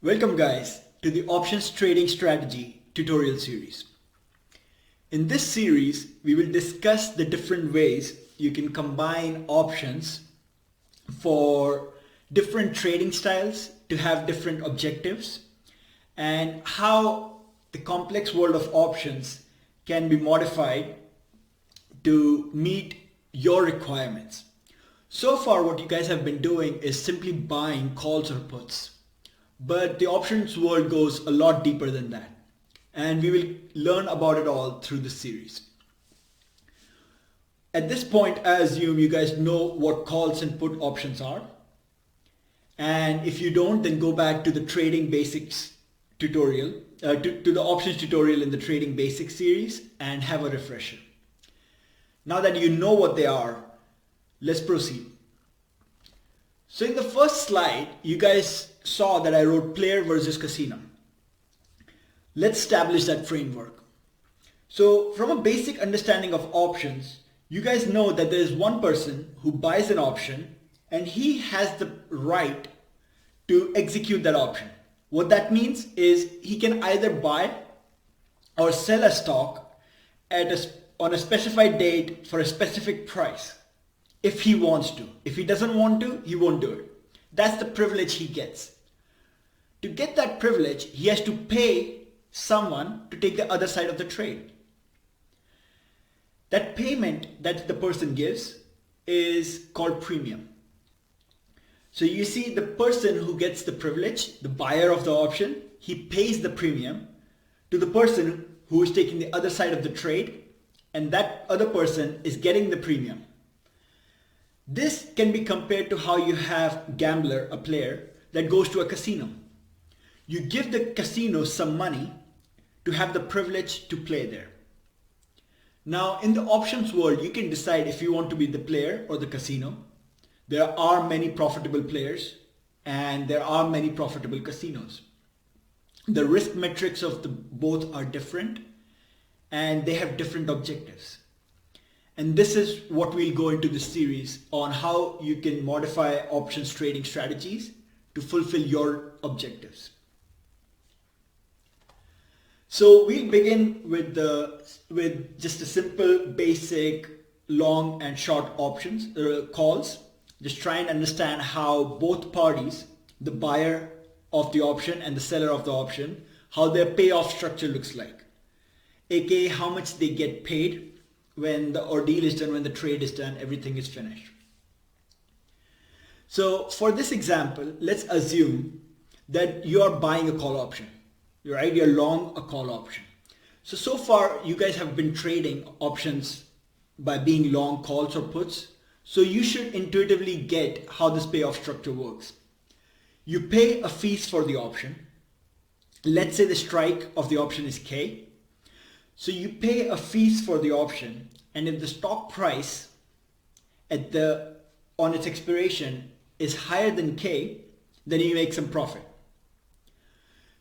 Welcome guys to the options trading strategy tutorial series. In this series, we will discuss the different ways you can combine options for different trading styles to have different objectives and how the complex world of options can be modified to meet your requirements. So far, what you guys have been doing is simply buying calls or puts. But the options world goes a lot deeper than that. And we will learn about it all through this series. At this point, I assume you guys know what calls and put options are. And if you don't, then go back to the trading basics tutorial, to the options tutorial in the trading basics series and have a refresher. Now that you know what they are, let's proceed. So in the first slide, you guys saw that I wrote player versus casino. Let's establish that framework. So from a basic understanding of options, you guys know that there is one person who buys an option and he has the right to execute that option. What that means is he can either buy or sell a stock on a specified date for a specific price. If he wants to. If he doesn't want to, he won't do it. That's the privilege he gets. To get that privilege, he has to pay someone to take the other side of the trade. That payment that the person gives is called premium. So you see the person who gets the privilege, the buyer of the option, he pays the premium to the person who is taking the other side of the trade, and that other person is getting the premium. This can be compared to how you have gambler, a player, that goes to a casino. You give the casino some money to have the privilege to play there. Now in the options world, you can decide if you want to be the player or the casino. There are many profitable players and there are many profitable casinos. The risk metrics of both are different and they have different objectives. And this is what we'll go into this series on how you can modify options trading strategies to fulfill your objectives. So we'll begin with just a simple basic long and short options calls. Just try and understand how both parties, the buyer of the option and the seller of the option, how their payoff structure looks like, aka how much they get paid when the ordeal is done, when the trade is done, everything is finished. So for this example, let's assume that you are buying a call option, right? You're long a call option. So far you guys have been trading options by being long calls or puts. So you should intuitively get how this payoff structure works. You pay a fees for the option. Let's say the strike of the option is K. So you pay a fees for the option, and if the stock price on its expiration is higher than K, then you make some profit.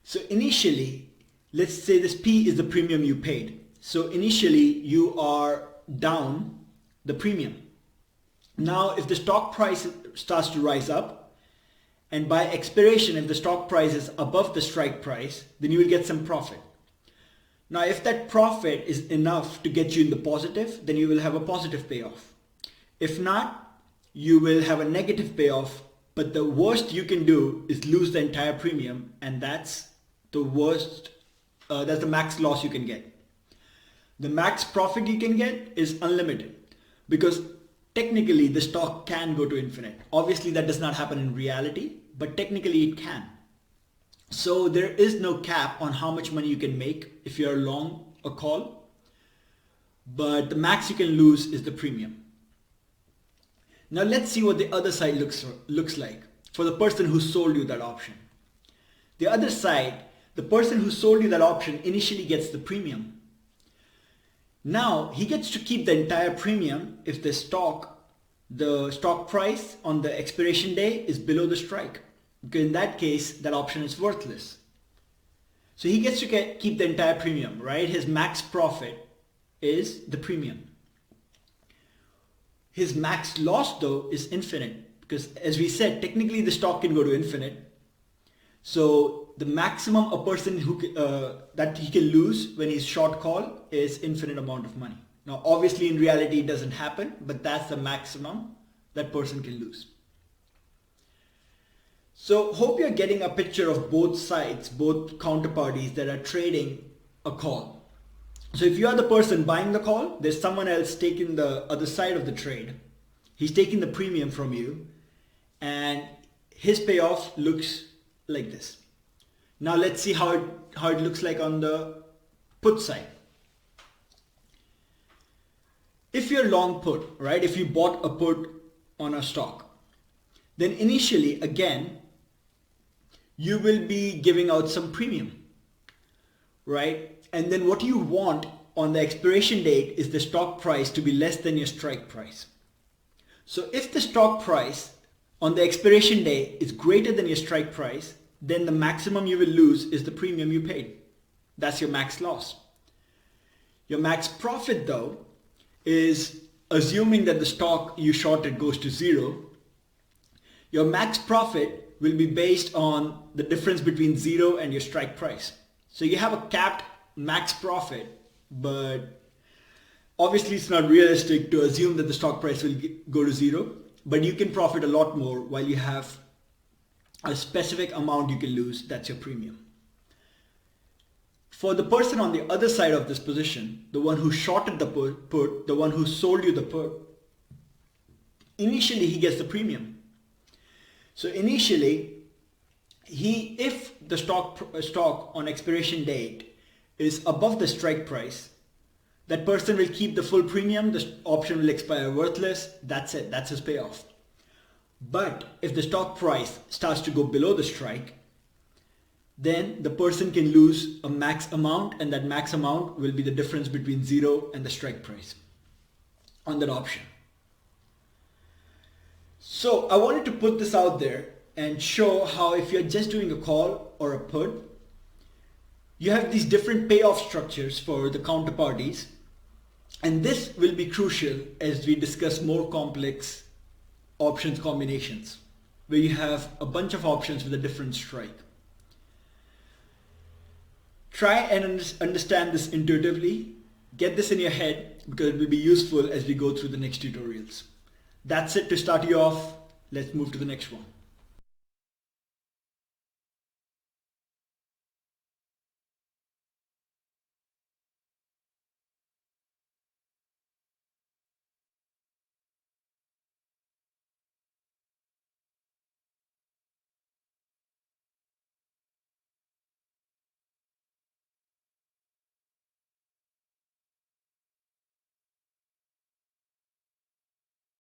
So initially, let's say this P is the premium you paid. So initially you are down the premium. Now if the stock price starts to rise up, and by expiration if the stock price is above the strike price, then you will get some profit. Now, if that profit is enough to get you in the positive, then you will have a positive payoff. If not, you will have a negative payoff, but the worst you can do is lose the entire premium, and that's the worst, that's the max loss you can get. The max profit you can get is unlimited because technically the stock can go to infinite. Obviously that does not happen in reality, but technically it can. So there is no cap on how much money you can make if you're long a call, but the max you can lose is the premium. Now let's see what the other side looks like for the person who sold you that option. The other side, the person who sold you that option initially gets the premium. Now he gets to keep the entire premium if the stock price on the expiration day is below the strike. Because in that case, that option is worthless. So he gets to keep the entire premium, right? His max profit is the premium. His max loss though is infinite because as we said, technically the stock can go to infinite. So the maximum a person that he can lose when he's short call is infinite amount of money. Now obviously in reality it doesn't happen, but that's the maximum that person can lose. So hope you're getting a picture of both sides, both counterparties that are trading a call. So if you are the person buying the call, there's someone else taking the other side of the trade. He's taking the premium from you and his payoff looks like this. Now let's see how it looks like on the put side. If you're long put, right, if you bought a put on a stock, then initially again, you will be giving out some premium, right? And then what you want on the expiration date is the stock price to be less than your strike price. So if the stock price on the expiration day is greater than your strike price, then the maximum you will lose is the premium you paid. That's your max loss. Your max profit though is assuming that the stock you shorted goes to zero. Your max profit will be based on the difference between zero and your strike price. So you have a capped max profit, but obviously it's not realistic to assume that the stock price will go to zero, but you can profit a lot more while you have a specific amount you can lose. That's your premium. For the person on the other side of this position, the one who shorted the put, the one who sold you the put, initially he gets the premium. So initially, if the stock on expiration date is above the strike price, that person will keep the full premium, the option will expire worthless, that's it, that's his payoff. But if the stock price starts to go below the strike, then the person can lose a max amount, and that max amount will be the difference between zero and the strike price on that option. So I wanted to put this out there and show how if you're just doing a call or a put, you have these different payoff structures for the counterparties, and this will be crucial as we discuss more complex options combinations where you have a bunch of options with a different strike. Try and understand this intuitively, get this in your head because it will be useful as we go through the next tutorials. That's it to start you off. Let's move to the next one.